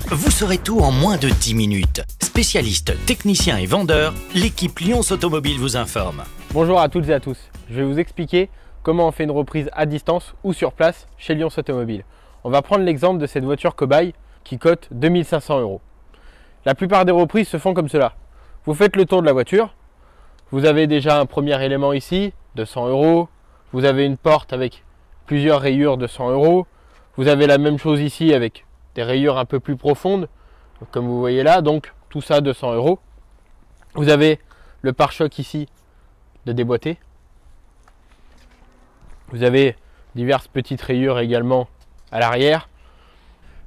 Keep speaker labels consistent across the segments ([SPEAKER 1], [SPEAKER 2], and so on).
[SPEAKER 1] Vous saurez tout en moins de 10 minutes. Spécialistes, techniciens et vendeurs, l'équipe Lyons Automobile vous informe.
[SPEAKER 2] Bonjour à toutes et à tous. Je vais vous expliquer comment on fait une reprise à distance ou sur place chez Lyons Automobile. On va prendre l'exemple de cette voiture cobaye qui cote 2500 €. La plupart des reprises se font comme cela. Vous faites le tour de la voiture. Vous avez déjà un premier élément ici, 200 €. Vous avez une porte avec plusieurs rayures de 100 €. Vous avez la même chose ici avec des rayures un peu plus profondes, comme vous voyez là, donc tout ça 200 €. Vous avez le pare-choc ici de déboîté. Vous avez diverses petites rayures également à l'arrière.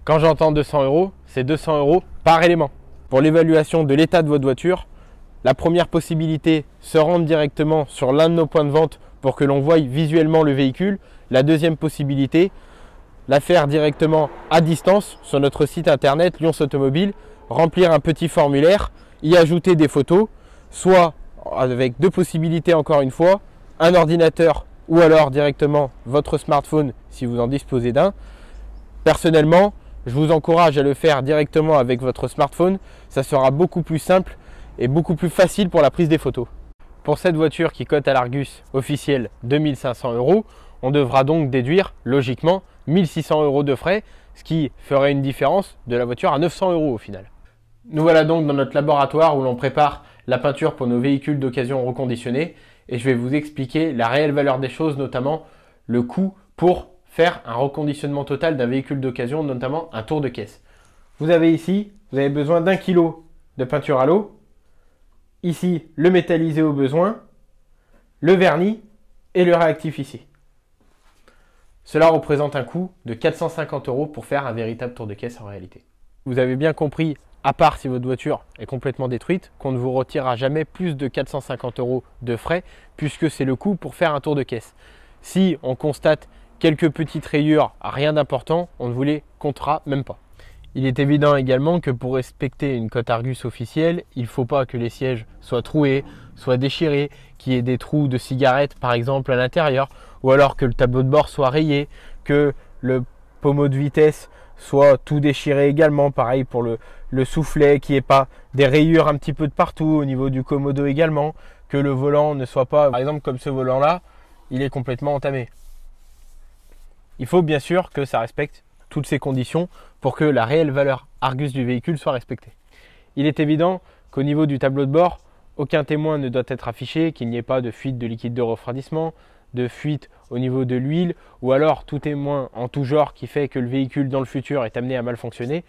[SPEAKER 2] Quand j'entends 200 €, c'est 200 € par élément. Pour l'évaluation de l'état de votre voiture, la première possibilité, se rendre directement sur l'un de nos points de vente pour que l'on voie visuellement le véhicule. La deuxième possibilité, la faire directement à distance sur notre site internet Lyons Automobile, remplir un petit formulaire, y ajouter des photos, soit avec deux possibilités encore une fois, un ordinateur ou alors directement votre smartphone si vous en disposez d'un. Personnellement, je vous encourage à le faire directement avec votre smartphone, ça sera beaucoup plus simple et beaucoup plus facile pour la prise des photos. Pour cette voiture qui cote à l'Argus officiel 2500 €, on devra donc déduire logiquement 1600 € de frais, ce qui ferait une différence de la voiture à 900 € au final. Nous voilà donc dans notre laboratoire où l'on prépare la peinture pour nos véhicules d'occasion reconditionnés et je vais vous expliquer la réelle valeur des choses, notamment le coût pour faire un reconditionnement total d'un véhicule d'occasion, notamment un tour de caisse. Vous avez ici, vous avez besoin d'1 kg de peinture à l'eau, ici le métallisé au besoin, le vernis et le réactif ici. Cela représente un coût de 450 € pour faire un véritable tour de caisse en réalité. Vous avez bien compris, à part si votre voiture est complètement détruite, qu'on ne vous retirera jamais plus de 450 € de frais puisque c'est le coût pour faire un tour de caisse. Si on constate quelques petites rayures, rien d'important, on ne vous les comptera même pas. Il est évident également que pour respecter une cote Argus officielle, il ne faut pas que les sièges soient troués, soient déchirés, qu'il y ait des trous de cigarettes par exemple à l'intérieur, ou alors que le tableau de bord soit rayé, que le pommeau de vitesse soit tout déchiré également, pareil pour le soufflet, qu'il n'y ait pas des rayures un petit peu de partout au niveau du commodo également, que le volant ne soit pas, par exemple comme ce volant là, il est complètement entamé. Il faut bien sûr que ça respecte toutes ces conditions pour que la réelle valeur Argus du véhicule soit respectée. Il est évident qu'au niveau du tableau de bord, aucun témoin ne doit être affiché, qu'il n'y ait pas de fuite de liquide de refroidissement, de fuite au niveau de l'huile ou alors tout témoin en tout genre qui fait que le véhicule dans le futur est amené à mal fonctionner.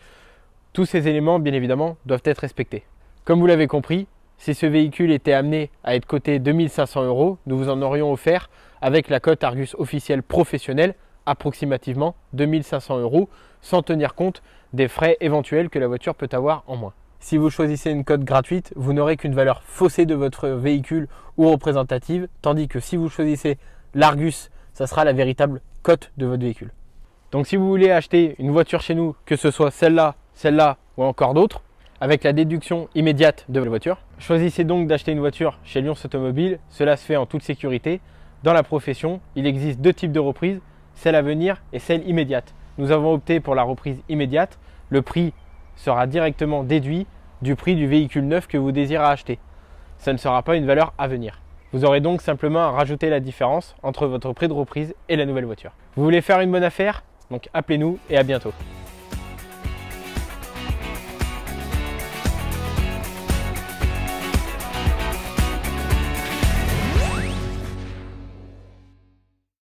[SPEAKER 2] Tous ces éléments, bien évidemment, doivent être respectés. Comme vous l'avez compris, si ce véhicule était amené à être coté 2500 €, nous vous en aurions offert avec la cote Argus officielle professionnelle approximativement 2500 € sans tenir compte des frais éventuels que la voiture peut avoir en moins. Si vous choisissez une cote gratuite, vous n'aurez qu'une valeur faussée de votre véhicule ou représentative, tandis que si vous choisissez l'Argus, ça sera la véritable cote de votre véhicule. Donc si vous voulez acheter une voiture chez nous, que ce soit celle-là ou encore d'autres, avec la déduction immédiate de votre voiture, choisissez donc d'acheter une voiture chez Lyons Automobile. Cela se fait en toute sécurité. Dans la profession, il existe deux types de reprises, celle à venir et celle immédiate. Nous avons opté pour la reprise immédiate. Le prix sera directement déduit du prix du véhicule neuf que vous désirez acheter. Ça ne sera pas une valeur à venir. Vous aurez donc simplement à rajouter la différence entre votre prix de reprise et la nouvelle voiture. Vous voulez faire une bonne affaire? Donc appelez-nous et à bientôt.